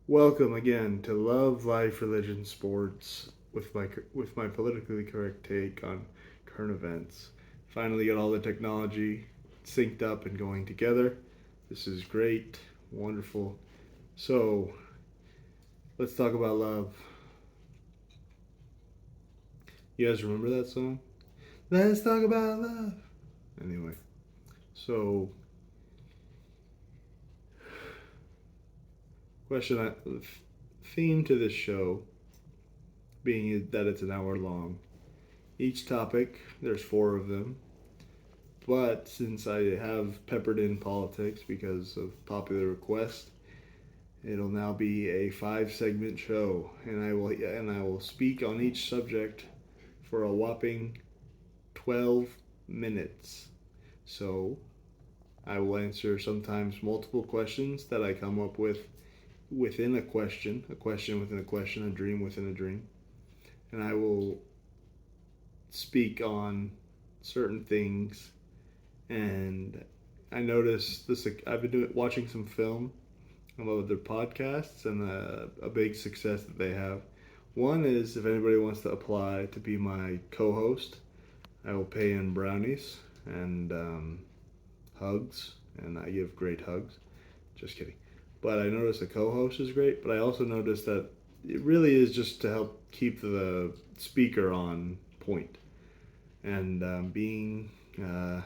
Welcome again to Love, Life, Religion, Sports with my politically correct take on current events. Finally got all the technology synced up and going together. This is great, wonderful. So, let's talk about love. You guys remember that song? Let's talk about love. Anyway, so question theme to this show being that it's an hour long. Each topic, there's four of them. But since I have peppered in politics because of popular request, it'll now be a five-segment show, and I will speak on each subject for a whopping 12 minutes. So I will answer sometimes multiple questions that I come up with within a question within a question, a dream within a dream, and I will speak on certain things. And I noticed this. I've been watching some film about their podcasts and a big success that they have. One is if anybody wants to apply to be my co-host, I will pay in brownies and hugs, and I give great hugs. Just kidding. But I noticed the co-host is great. But I also noticed that it really is just to help keep the speaker on point. And being a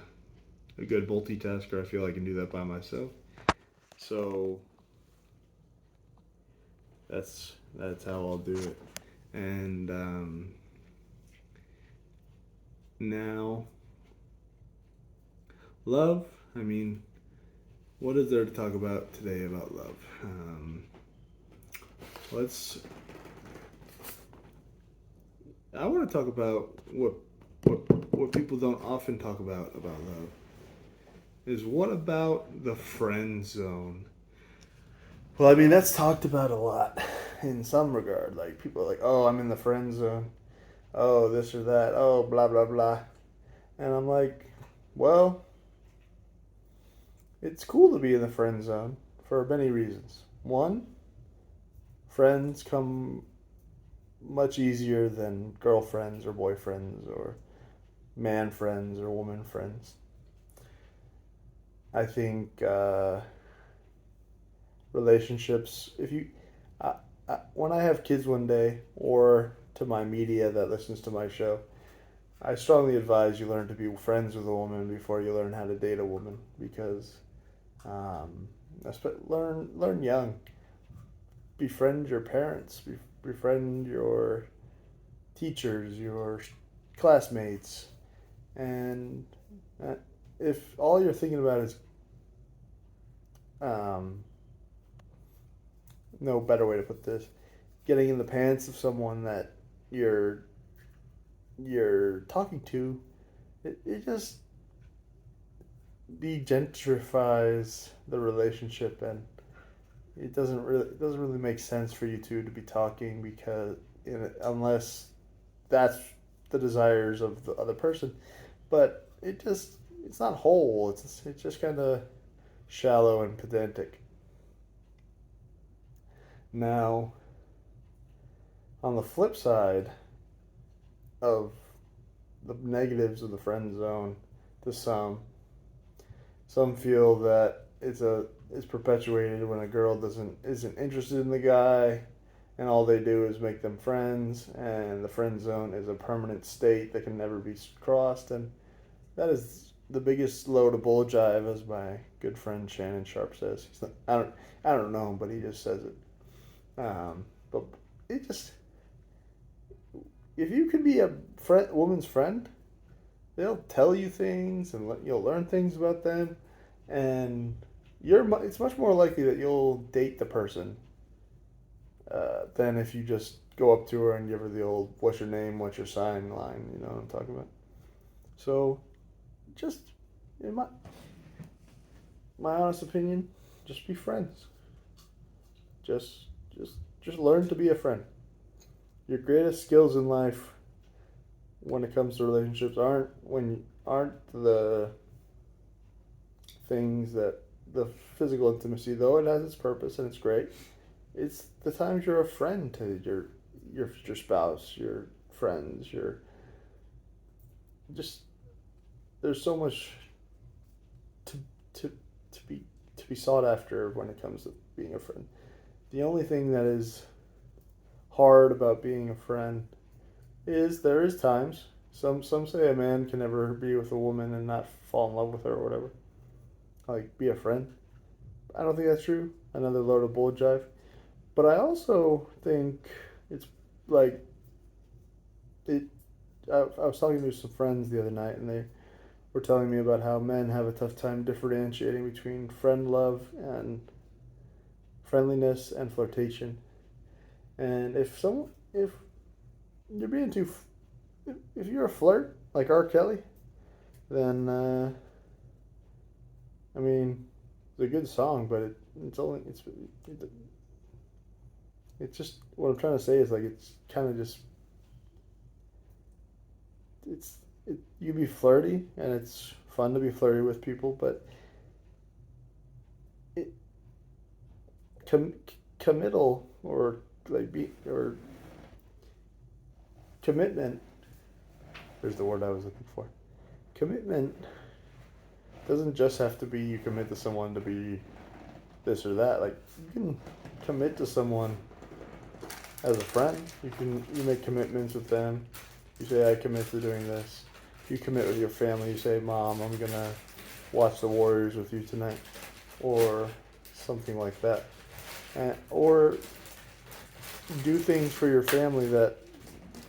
good multitasker, I feel I can do that by myself. So that's how I'll do it. And now, love. I mean, what is there to talk about today about love? Let's. I want to talk about what people don't often talk about love. Is what about the friend zone? Well, I mean that's talked about a lot in some regard. Like people are like, "Oh, I'm in the friend zone. Oh, this or that. Oh, blah blah blah." And I'm like, "Well, it's cool to be in the friend zone for many reasons. One, friends come much easier than girlfriends or boyfriends or man friends or woman friends. I think relationships, if you, when I have kids one day, or to my media that listens to my show, I strongly advise you learn to be friends with a woman before you learn how to date a woman because um, learn young. Befriend your parents. Befriend your teachers, your classmates, and uh, if all you're thinking about is um, no better way to put this, getting in the pants of someone that you're you're talking to, it just degentrifies the relationship, and it doesn't really make sense for you two to be talking because unless that's the desires of the other person, but it's not whole. It's just kind of shallow and pedantic. Now, on the flip side of the negatives of the friend zone, to some feel that it's perpetuated when a girl doesn't isn't interested in the guy, and all they do is make them friends, and the friend zone is a permanent state that can never be crossed, and that is the biggest load of bull jive, as my good friend Shannon Sharp says. I don't know him, but he just says it. But it just if you can be a woman's friend, they'll tell you things and you'll learn things about them, and it's much more likely that you'll date the person than if you just go up to her and give her the old "What's your name? What's your sign?" line. You know what I'm talking about. So, just in my honest opinion, just be friends. Just just just learn to be a friend. Your greatest skills in life when it comes to relationships aren't the things that the physical intimacy, though it has its purpose and it's great. It's the times you're a friend to your spouse, your friends, your just there's so much to to to be to be sought after when it comes to being a friend. The only thing that is hard about being a friend is there is times some say a man can never be with a woman and not fall in love with her or whatever. Like be a friend. I don't think that's true. Another load of bull jive. But I also think it's like it. I was talking to some friends the other night, and they were telling me about how men have a tough time differentiating between friend love and friendliness and flirtation. And if you're being too, if you're a flirt like R. Kelly, then I mean, it's a good song, but it's just what I'm trying to say is like it's kind of just it's you be flirty and it's fun to be flirty with people, but it com- committal or like be or commitment. There's the word I was looking for. Commitment doesn't just have to be you commit to someone to be this or that. Like you can commit to someone as a friend. You make commitments with them. You say I commit to doing this. You commit with your family. You say, Mom, I'm gonna watch the Warriors with you tonight, or something like that, or do things for your family that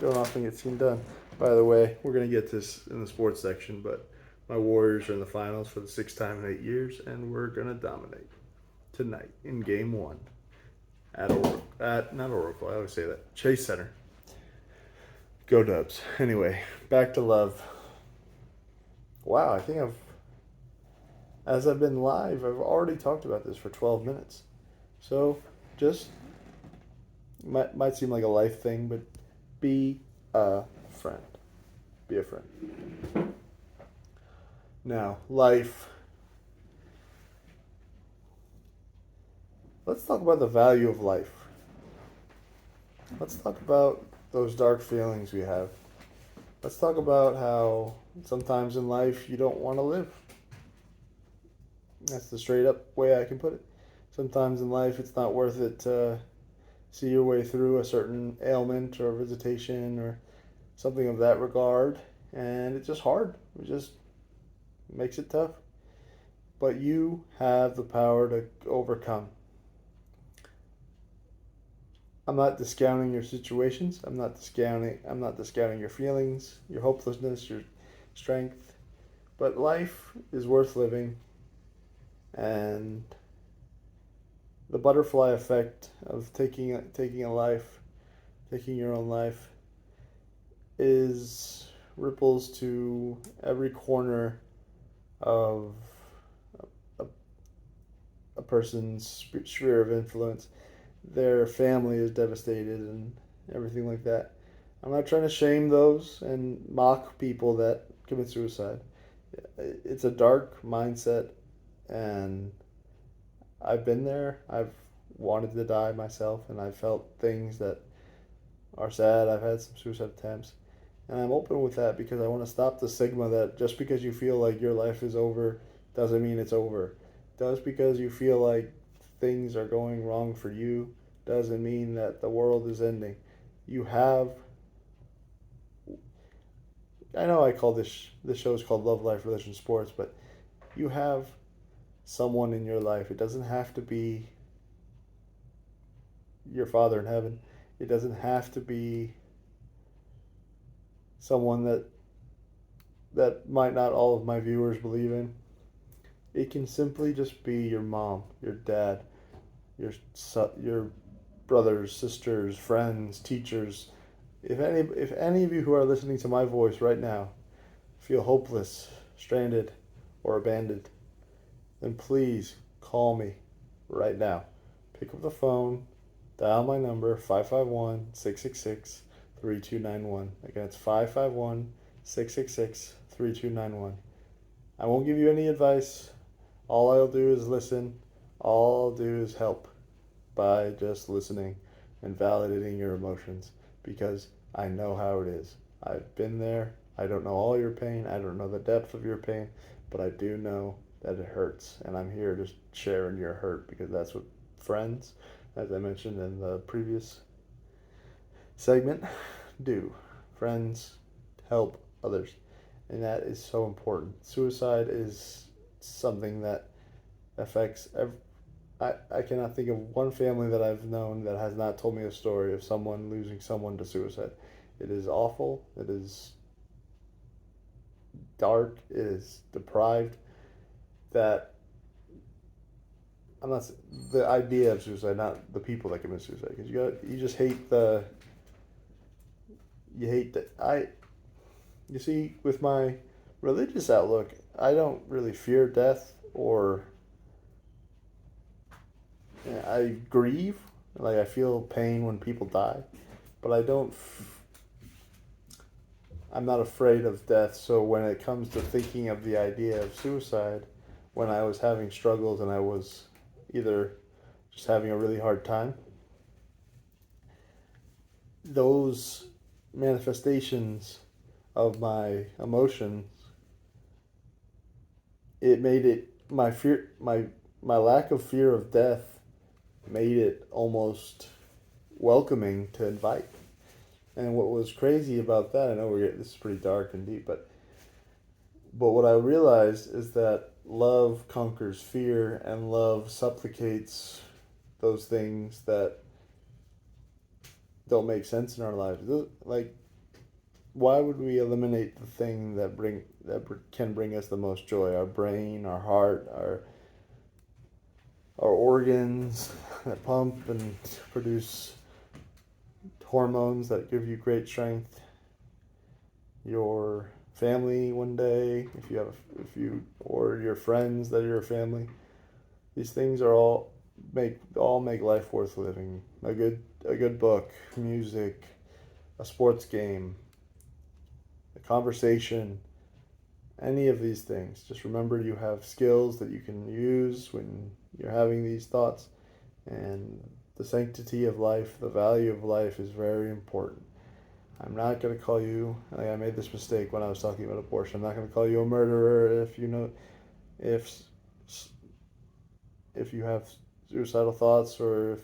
don't often get seen done. By the way, we're gonna get this in the sports section, but my Warriors are in the finals for the sixth time in 8 years, and we're gonna dominate tonight in Game 1 at not Oracle. I always say that Chase Center. Go Dubs. Anyway, back to love. Wow, I think as I've been live, I've already talked about this for 12 minutes. So, just might seem like a life thing, but be a friend. Be a friend. Now, life. Let's talk about the value of life. Let's talk about those dark feelings we have. Let's talk about how sometimes in life you don't want to live. That's the straight up way I can put it. Sometimes in life it's not worth it to see your way through a certain ailment or visitation or something of that regard, and it's just hard. It just makes it tough. But you have the power to overcome. I'm not discounting your situations. I'm not discounting your feelings, your hopelessness, your strength. But life is worth living, and the butterfly effect of taking a life, taking your own life, is ripples to every corner of a, a person's sphere of influence. Their family is devastated and everything like that. I'm not trying to shame those and mock people that commit suicide. It's a dark mindset, and I've been there. I've wanted to die myself, and I've felt things that are sad. I've had some suicide attempts, and I'm open with that because I want to stop the stigma that just because you feel like your life is over doesn't mean it's over. Just because you feel like things are going wrong for you doesn't mean that the world is ending. You have I know I call this show is called Love Life Religion Sports, but you have someone in your life. It doesn't have to be your father in heaven. It doesn't have to be someone that might not all of my viewers believe in. It can simply just be your mom, your dad, your brothers, sisters, friends, teachers. If any of you who are listening to my voice right now feel hopeless, stranded, or abandoned, then please call me right now. Pick up the phone, dial my number 551-666-3291. Again, it's 551-666-3291. I won't give you any advice. All I'll do is listen. All I'll do is help. by just listening and validating your emotions, because I know how it is. I've been there. I don't know all your pain. I don't know the depth of your pain, but I do know that it hurts, and I'm here to share in your hurt, because that's what friends, as I mentioned in the previous segment, do. Friends help others, and that is so important. Suicide is something that affects I cannot think of one family that I've known that has not told me a story of someone losing someone to suicide. It is awful. It is dark. It is deprived. That I'm not the idea of suicide, not the people that commit suicide. Because you just hate I. You see, with my religious outlook, I don't really fear death, or I grieve. Like, I feel pain when people die, but I don't. I'm not afraid of death. So when it comes to thinking of the idea of suicide, when I was having struggles and I was either just having a really hard time, those manifestations of my emotions, it made it my fear, my lack of fear of death made it almost welcoming to invite. And what was crazy about that, I know this is pretty dark and deep, but what I realized is that love conquers fear, and love supplicates those things that don't make sense in our lives. Like, why would we eliminate the thing that can bring us the most joy? Our brain, our heart, our organs that pump and produce hormones that give you great strength. Your family one day, if you or your friends that are your family. These things are all make life worth living. A good book, music, a sports game, a conversation, any of these things. Just remember, you have skills that you can use when you're having these thoughts, and the sanctity of life, the value of life is very important. I'm not going to call you, like I made this mistake when I was talking about abortion, I'm not going to call you a murderer if if you have suicidal thoughts, or if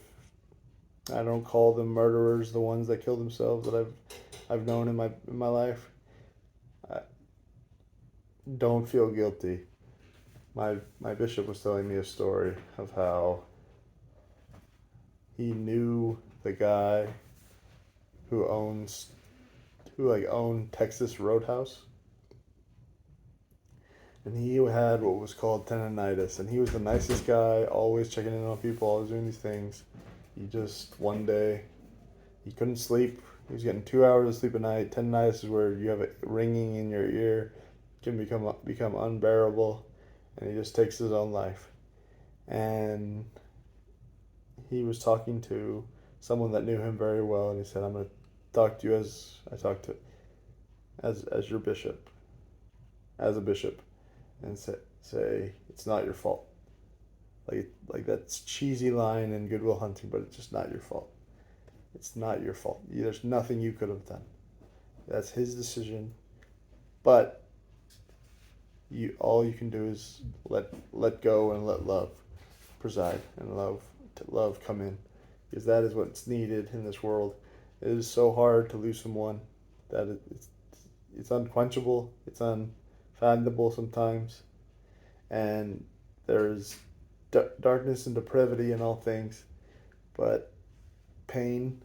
I don't call them murderers, the ones that kill themselves that I've known in my life. I, don't feel guilty. My bishop was telling me a story of how he knew the guy who owned Texas Roadhouse, and he had what was called tendonitis, and he was the nicest guy, always checking in on people, always doing these things. He just, one day, he couldn't sleep. He was getting 2 hours of sleep a night. Tendonitis is where you have it ringing in your ear. It can become unbearable, and he just takes his own life. And he was talking to someone that knew him very well, and he said, "I'm going to talk to you as I talk to as your bishop, as a bishop, and say it's not your fault." Like that's cheesy line in Good Will Hunting, but it's just not your fault. It's not your fault. There's nothing you could have done. That's his decision. But all you can do is let go and let love preside, and love come in, because that is what's needed in this world. It is so hard to lose someone that it's unquenchable, it's unfathomable sometimes, and there's darkness and depravity in all things, but the pain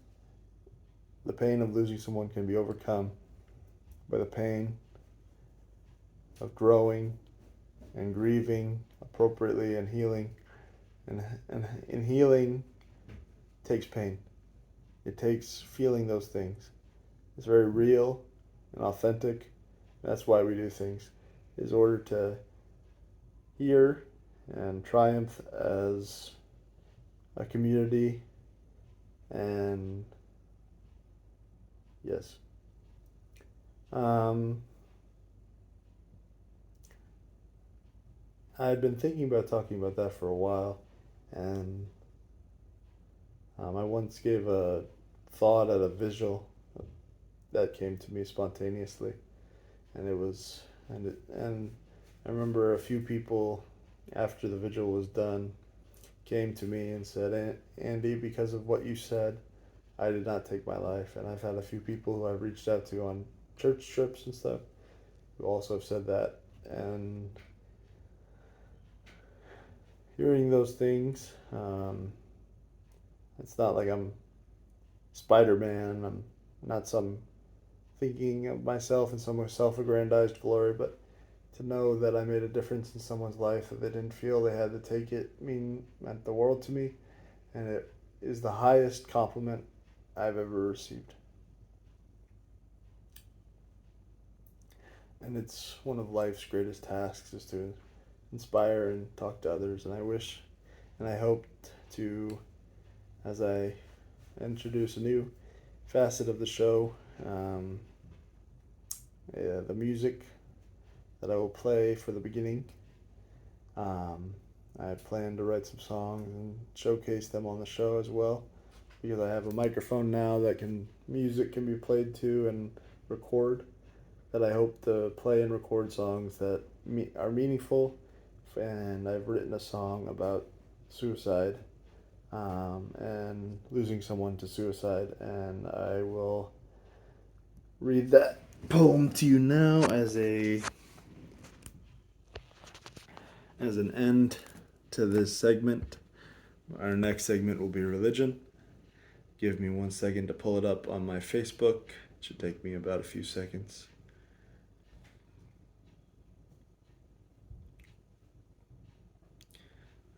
of losing someone can be overcome by the pain of growing and grieving appropriately and healing. And in healing takes pain. It takes feeling those things. It's very real and authentic. That's why we do things, is order to hear and triumph as a community. And yes. I had been thinking about talking about that for a while, and I once gave a thought at a visual that came to me spontaneously, and and I remember a few people after the vigil was done came to me and said, Andy, because of what you said, I did not take my life. And I've had a few people who I've reached out to on church trips and stuff who also have said that. And hearing those things, it's not like I'm Spider-Man. I'm not some thinking of myself in some self-aggrandized glory, but to know that I made a difference in someone's life that they didn't feel they had to take it meant the world to me, and it is the highest compliment I've ever received. And it's one of life's greatest tasks is to inspire and talk to others, and I wish and I hope to, as I introduce a new facet of the show, the music that I will play for the beginning. I plan to write some songs and showcase them on the show as well, because I have a microphone now that music can be played to and record, that I hope to play and record songs that are meaningful. And I've written a song about suicide, and losing someone to suicide, and I will read that poem to you now as an end to this segment. Our next segment will be religion. Give me 1 second to pull it up on my Facebook. It should take me about a few seconds.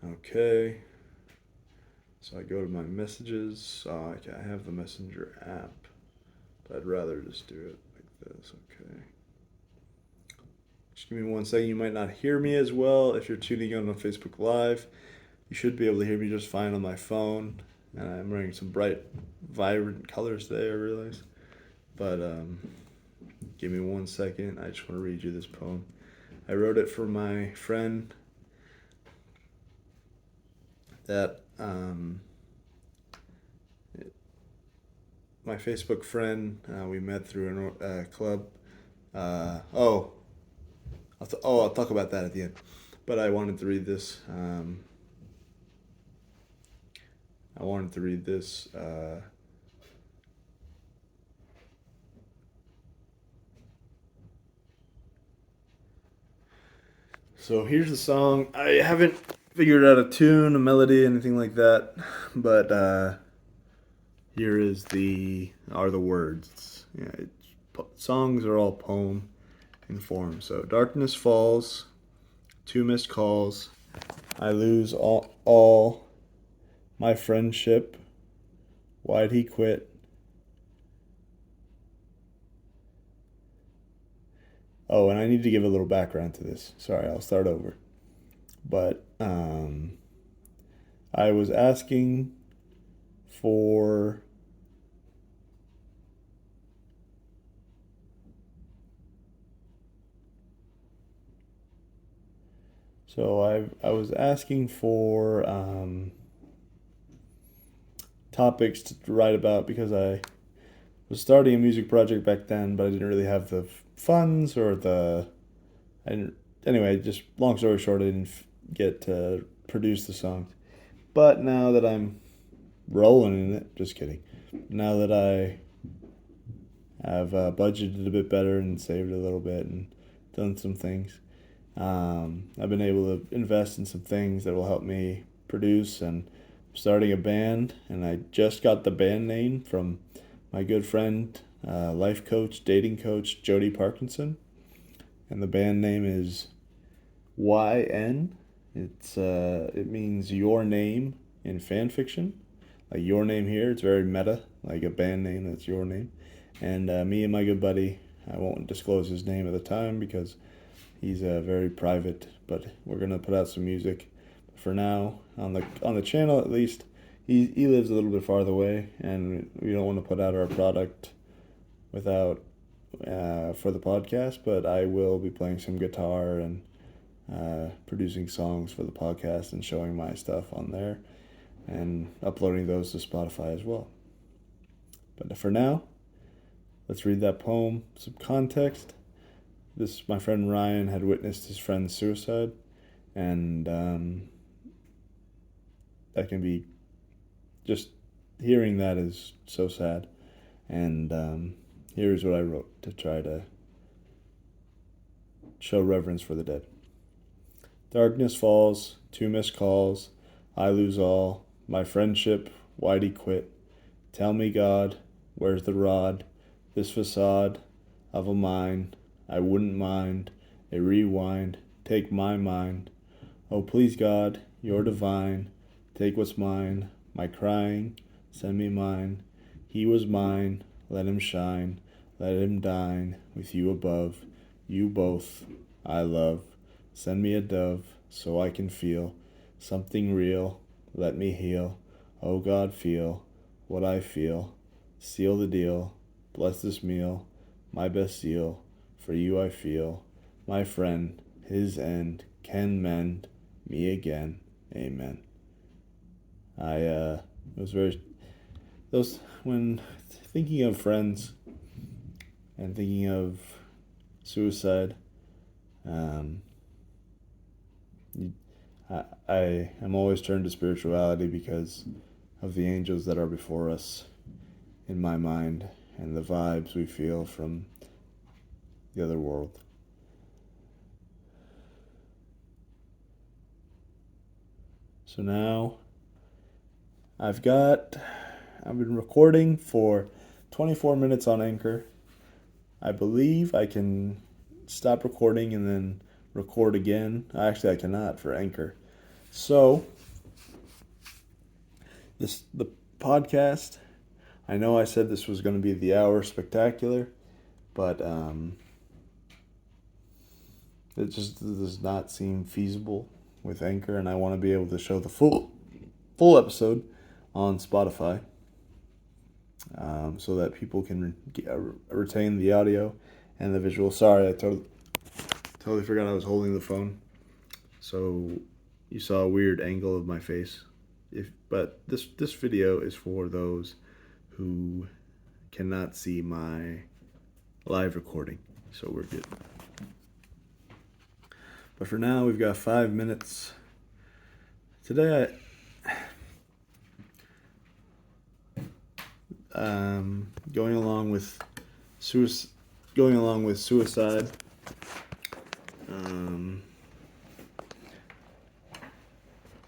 Okay. So I go to my messages. I have the Messenger app, but I'd rather just do it like this. Okay. Just give me 1 second. You might not hear me as well if you're tuning in on Facebook Live. You should be able to hear me just fine on my phone. And I'm wearing some bright, vibrant colors today, I realize. But give me 1 second. I just want to read you this poem. I wrote it for my friend that my Facebook friend, we met through a club. I'll talk about that at the end. But I wanted to read this. So here's the song. I haven't figured out a tune, a melody, anything like that, but here are the words. Songs are all poem in form. So darkness falls, 2 missed calls. I lose all my friendship. Why'd he quit? Oh, and I need to give a little background to this. Sorry, I'll start over. But I was asking for I was asking for topics to write about, because I was starting a music project back then, but I didn't really have the funds or anyway, just long story short, I didn't get to produce the songs. But now that I'm rolling in it, just kidding. Now that I have budgeted a bit better and saved a little bit and done some things, I've been able to invest in some things that will help me produce, and I'm starting a band, and I just got the band name from my good friend, life coach, dating coach, Jody Parkinson, and the band name is YN. It means your name in fan fiction, like your name here. It's very meta, like a band name that's your name. And me and my good buddy, I won't disclose his name at the time because he's very private, but we're gonna put out some music. For now, on the channel at least, he lives a little bit farther away, and we don't want to put out our product without for the podcast. But I will be playing some guitar and producing songs for the podcast and showing my stuff on there. and uploading those to Spotify as well. But for now, let's read that poem, some context. My friend Ryan had witnessed his friend's suicide, and that can be, just hearing that is so sad. And here's what I wrote to try to show reverence for the dead. Darkness falls, 2 missed calls, I lose all, my friendship, why'd he quit? Tell me, God, where's the rod? This facade of a mind, I wouldn't mind a rewind, take my mind. Oh, please, God, you're divine, take what's mine, my crying, send me mine. He was mine, let him shine, let him dine with you above, you both, I love. Send me a dove so I can feel something real, let me heal. Oh God, feel what I feel, seal the deal, bless this meal, my best seal, for you I feel, my friend, his end can mend me again, amen. It was very, when thinking of friends and thinking of suicide, I am always turned to spirituality because of the angels that are before us in my mind and the vibes we feel from the other world. So now I've been recording for 24 minutes on Anchor. I believe I can stop recording and then record again. Actually, I cannot for Anchor. So, the podcast, I know I said this was going to be the hour spectacular, but it just does not seem feasible with Anchor, and I want to be able to show the full episode on Spotify, so that people can retain the audio and the visual. Sorry, I totally forgot I was holding the phone, so you saw a weird angle of my face. But this video is for those who cannot see my live recording, so we're good. But for now, we've got 5 minutes. Today, going along with suicide.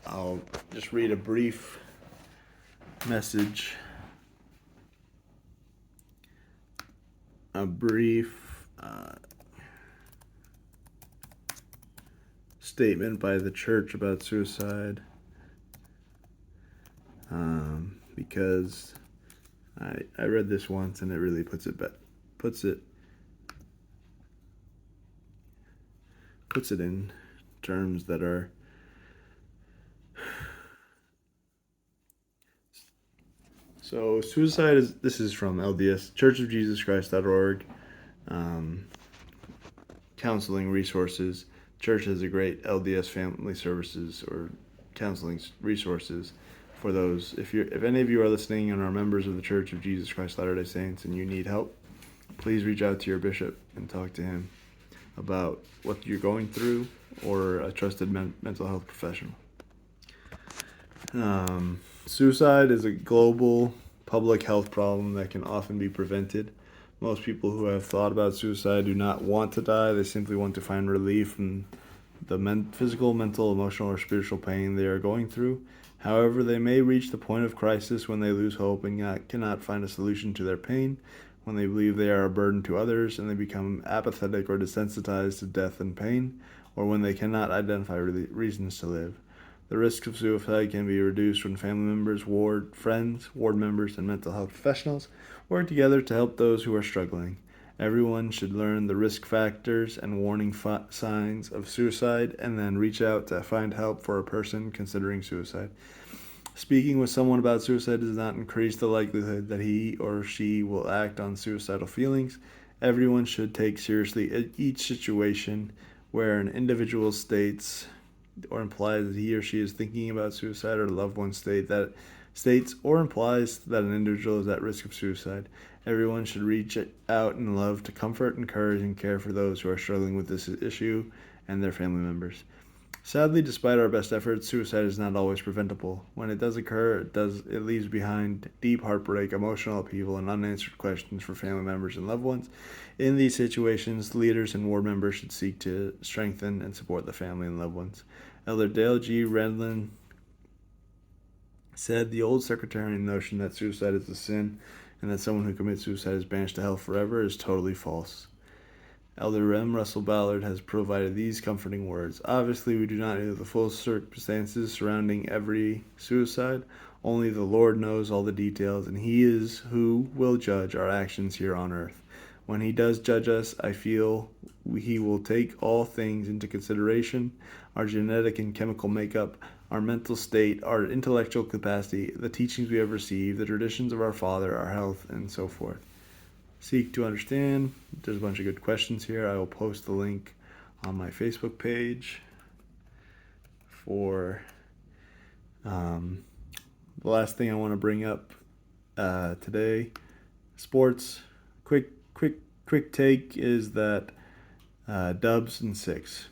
I'll just read a brief message. A brief statement by the church about suicide, because I read this once and it really puts it in terms that are so suicide is. This is from LDS churchofjesuschrist.org. Counseling resources. Church has a great LDS family services or counseling resources for those. If any of you are listening and are members of the Church of Jesus Christ Latter-day Saints and you need help, please reach out to your bishop and talk to him about what you're going through, or a trusted mental health professional. Suicide is a global public health problem that can often be prevented. Most people who have thought about suicide do not want to die. They simply want to find relief from the physical, mental, emotional, or spiritual pain they are going through. However, they may reach the point of crisis when they lose hope and cannot find a solution to their pain, when they believe they are a burden to others and they become apathetic or desensitized to death and pain, or when they cannot identify reasons to live. The risk of suicide can be reduced when family members, friends, ward members, and mental health professionals work together to help those who are struggling. Everyone should learn the risk factors and warning signs of suicide and then reach out to find help for a person considering suicide. Speaking with someone about suicide does not increase the likelihood that he or she will act on suicidal feelings. Everyone should take seriously each situation where an individual states or implies that he or she is thinking about suicide, or a loved one states or implies that an individual is at risk of suicide. Everyone should reach out in love to comfort, encourage, and care for those who are struggling with this issue and their family members. Sadly, despite our best efforts, suicide is not always preventable. When it does occur, it leaves behind deep heartbreak, emotional upheaval, and unanswered questions for family members and loved ones. In these situations, leaders and ward members should seek to strengthen and support the family and loved ones. Elder Dale G. Redlin said the old sectarian notion that suicide is a sin and that someone who commits suicide is banished to hell forever is totally false. Elder M. Russell Ballard has provided these comforting words. Obviously, we do not know the full circumstances surrounding every suicide. Only the Lord knows all the details, and He is who will judge our actions here on earth. When He does judge us, I feel He will take all things into consideration: our genetic and chemical makeup, our mental state, our intellectual capacity, the teachings we have received, the traditions of our Father, our health, and so forth. Seek to understand. There's a bunch of good questions here. I will post the link on my Facebook page for the last thing I want to bring up today. Sports. Quick take is that Dubs in 6.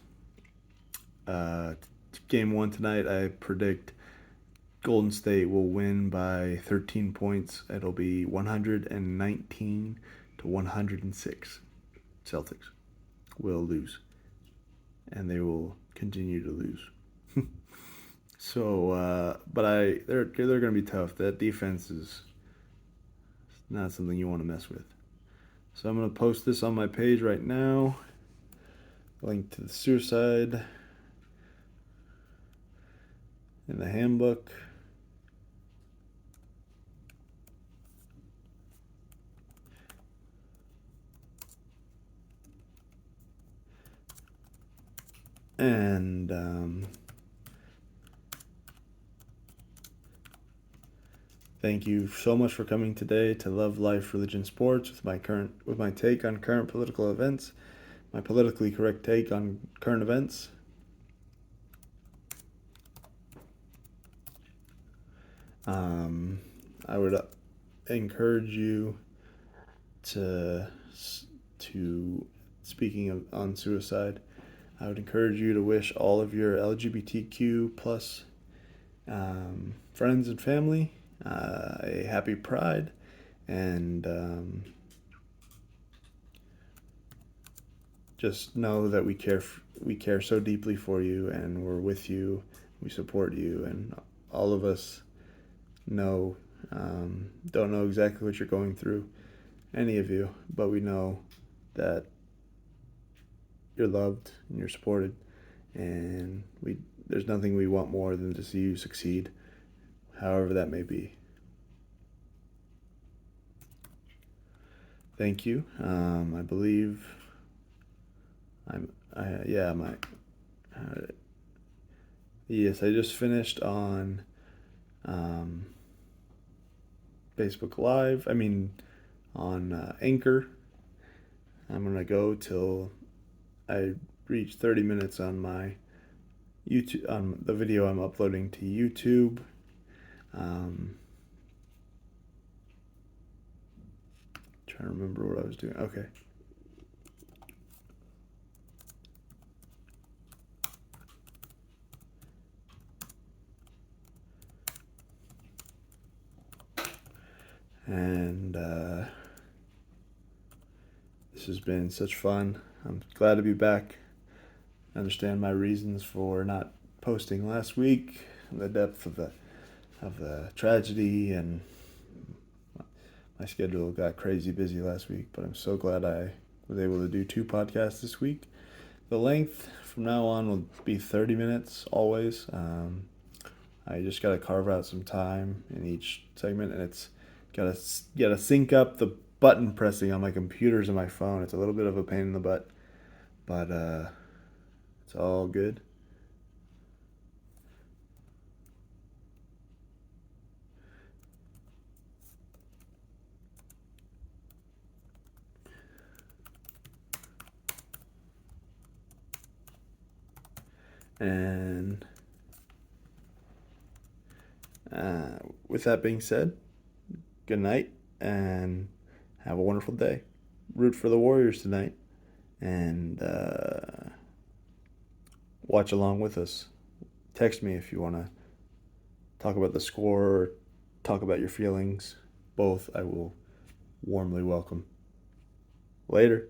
Game 1 tonight, I predict Golden State will win by 13 points. It'll be 119 to 106. Celtics will lose, and they will continue to lose. So, but they're going to be tough. That defense is not something you want to mess with. So I'm going to post this on my page right now. Link to the suicide in the handbook. And thank you so much for coming today to Love, Life, Religion, Sports with my take on current political events, my politically correct take on current events. I would encourage you to speaking on suicide, I would encourage you to wish all of your LGBTQ plus friends and family a happy Pride, and just know that we care so deeply for you, and we're with you, we support you, and all of us don't know exactly what you're going through, any of you, but we know that you're loved and you're supported, and there's nothing we want more than to see you succeed, however that may be. Thank you. I believe yes, I just finished on Facebook Live. On Anchor. I'm gonna go till I reach 30 minutes on my YouTube, on the video I'm uploading to YouTube. Trying to remember what I was doing. Okay. And this has been such fun. I'm glad to be back. I understand my reasons for not posting last week, the depth of the tragedy, and my schedule got crazy busy last week, but I'm so glad I was able to do 2 podcasts this week. The length from now on will be 30 minutes always. I just got to carve out some time in each segment, and it's got to sync up the button pressing on my computers and my phone. It's a little bit of a pain in the butt, but it's all good. And with that being said, good night and have a wonderful day. Root for the Warriors tonight and watch along with us. Text me if you want to talk about the score or talk about your feelings. Both I will warmly welcome. Later.